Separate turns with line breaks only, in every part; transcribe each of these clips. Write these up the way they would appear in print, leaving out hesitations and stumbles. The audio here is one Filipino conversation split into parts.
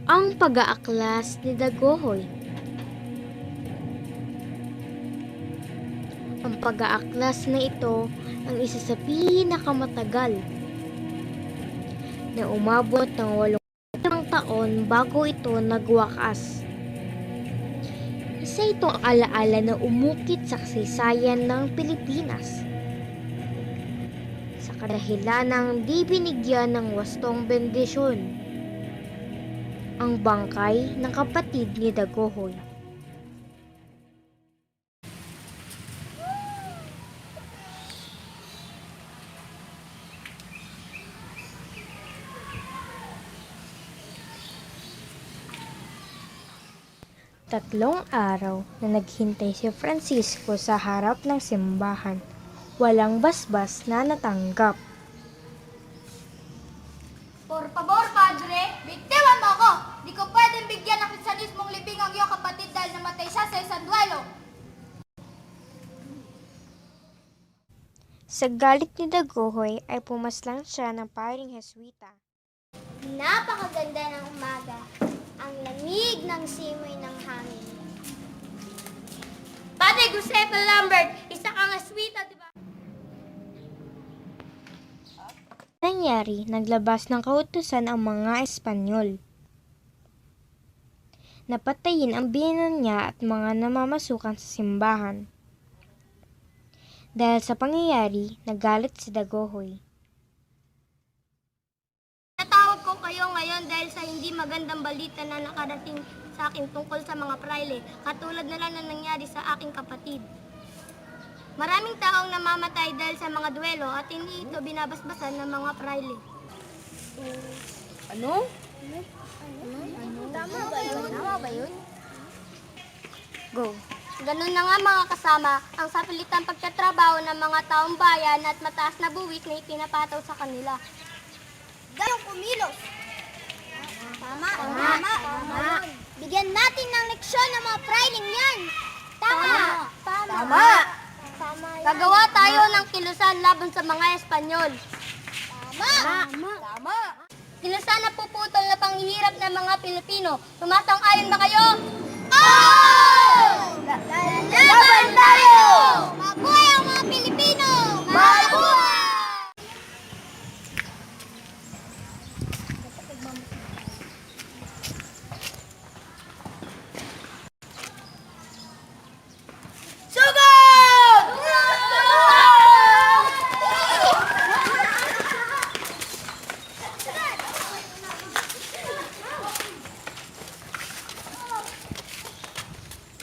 Ang pag-aaklas ni Dagohoy. Ang pag-aaklas na ito ang isa sa pinakamatagal na umabot ng 8 taon bago ito nagwakas. Isa itong alaala na umukit sa kasaysayan ng Pilipinas sa kadahilan ng di binigyan ng wastong bendisyon ang bangkay ng kapatid ni Dagohoy. Tatlong araw na naghintay si Francisco sa harap ng simbahan, walang basbas na natanggap.
Por favor, Padre, bigtawan mo ako! Di ko pwedeng bigyan ng kristiyanismong libing ang iyong kapatid dahil namatay siya sa isang duelo.
Sa galit ni Dagohoy ay pumaslang siya ng paring Heswita.
Napakaganda ng umaga. Ang lamig ng simoy ng hangin.
Padre Giuseppe Lambert, isa kang aswita, di ba?
Nangyari, naglabas ng kautusan ang mga Espanyol. Napatayin ang biyenan niya at mga namamasukan sa simbahan. Dahil sa pangyayari, nagalit si Dagohoy.
Natawag ko kayo ngayon dahil sa hindi magandang balita na nakarating sa akin tungkol sa mga praile, katulad na lang na nangyari sa aking kapatid. Maraming taong namamatay dahil sa mga duelo at hindi ito binabasbasan ng mga praile.
Ano?
Tama ba yun? Tama ba yun?
Go.
Ganun na nga mga kasama, ang sapilitang pagtatrabaho ng mga taong bayan at mataas na buwis na ipinapataw sa kanila.
Gayong kumilos. Tama. Bigyan natin ng leksyon ng mga prailing yan. Tama. Tama yan.
Gagawa tayo ng kilusan laban sa mga Espanyol.
Tama.
Kilusan na puputol na panghihirap ng mga Pilipino. Sumasang-ayon ba kayo?
Laban tayo! Mabuhay ang mga Pilipino! Mabuhay!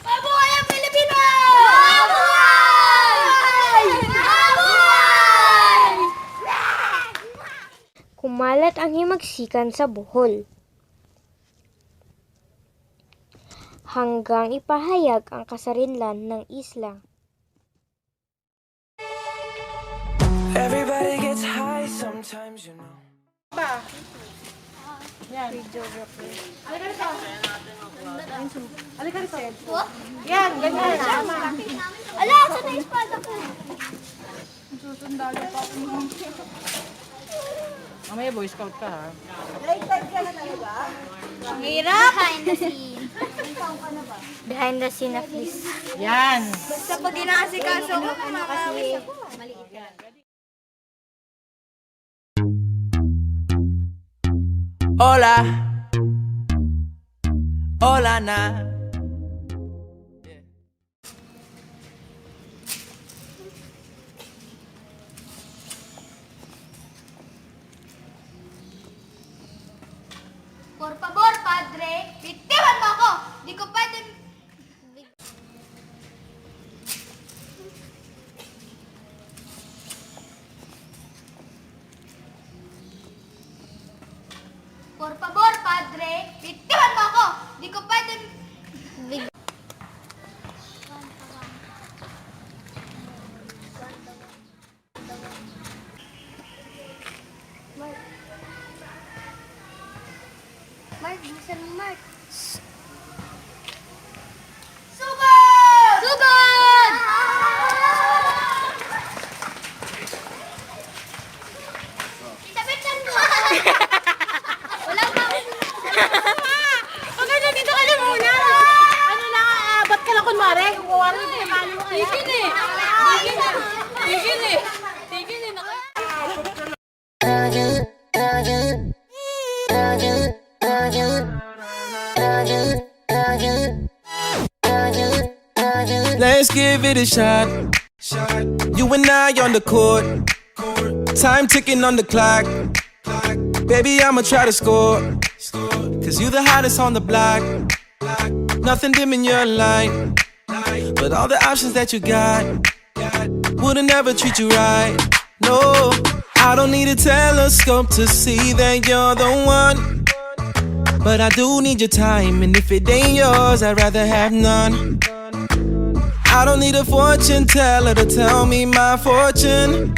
Mabuhay ang Pilipino!
Kumalat ang himagsikan sa Bohol. Hanggang ipahayag ang kasarinlan ng isla.
Everybody gets high sometimes, you know.
Yan, ganyan. Tama.
Ala, saan na espada ko?
Mamaya Boy Scout ka ha.
Behind the scene.
Behind the scene of this.
Yan.
Basta pag inaasikaso ko, kasi
Hola, hola na.
Por favor, Padre, bigtawan mo ako! Di ko pwedeng... Por favor, Padre, bigtawan mo ako! Di ko pwedeng...
Mark, bilisan mo, Mark.
Sugod! Sugod! Isabitan mo! Walang
Pag ano, dito ka na muna. Ano lang, ba't ka lang kunwari? Kung kuwari, pinakalo mo kaya. Tigin eh. Tigin eh. Tigin eh.
Let's give it a shot. You and I on the court. Time ticking on the clock. Baby, I'ma try to score. Cause you the hottest on the block. Nothing dim in your light. But all the options that you got wouldn't ever treat you right. No, I don't need a telescope to see that you're the one. But I do need your time, and if it ain't yours, I'd rather have none. I don't need a fortune teller to tell me my fortune.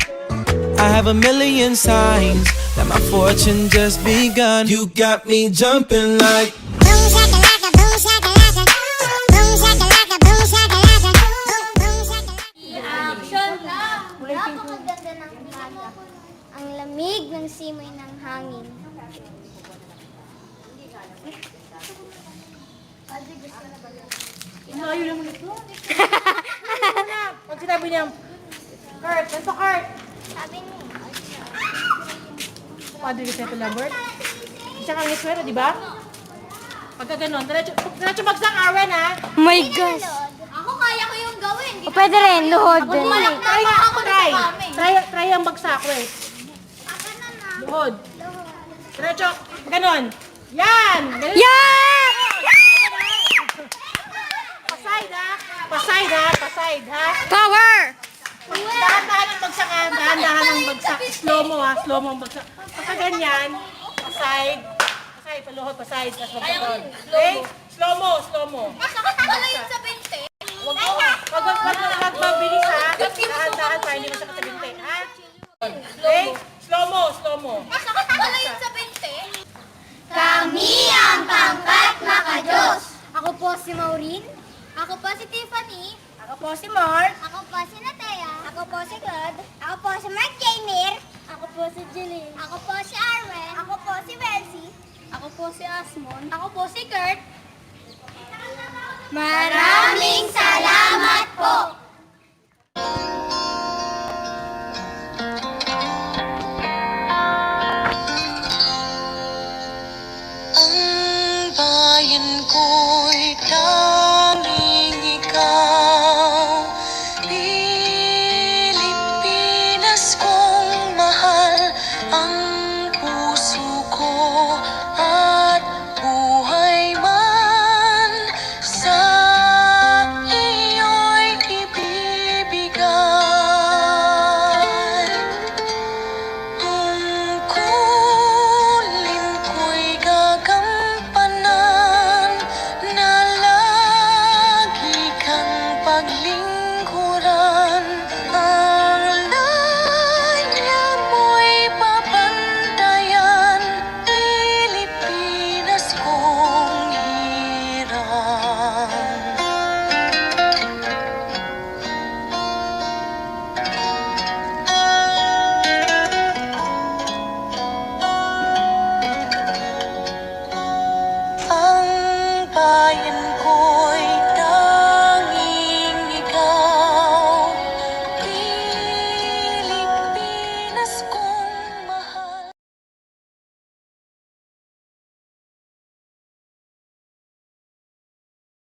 I have a million signs that my fortune just begun. You got me jumping like
Boom shakalaka, boom shakalaka. Boom shakalaka, boom shakalaka. Boom shakalaka.
action!
Napakaganda ng umaga. Ang lamig ng simoy ng hangin.
Ano, ayun lang ulit. Pag sinabi niya, Kurt, ganito Kurt.
Sabi niya.
Padre kasi ito Lambert. Isa kang iswero, di ba? Pagka ganun, diretso bagsak Arwen ha.
My gosh.
Ako kaya ko yung gawin.
O pwede rin, luhod din.
Try nga ako try ang bagsak, wait. Luhod. Diretso, ganun. Yan! Ganun.
Yeah!
Paside ha. Paside ha. Paside ha.
Power!
Dahan-dahan ang bagsak ha. Dahan-dahan ang bagsak. Slow mo ha. Slow mo ang bagsak. Pagka ganyan, paside. Paside, paluhod, paside. Tapos magkaroon. Okay? Slow mo, slow mo.
Wala yun sa 20.
Wag mabilis ha. Dahan-dahan para hindi masakit sa binti. Ha? Okay? Slow mo, slow mo.
Wala yun sa 20.
Kami ang pangkat makajos.
Ako po si Maureen. Ako po si Tiffany. Ako po si Mark.
Ako po si Natea. Ako po si Claude. Ako po si Mark Jamir.
Ako po si Jeline.
Ako po si Arwen.
Ako po si Welsie. Ako po si Asmon. Ako po si Kurt.
Maraming salamat po.
Ang bayan ko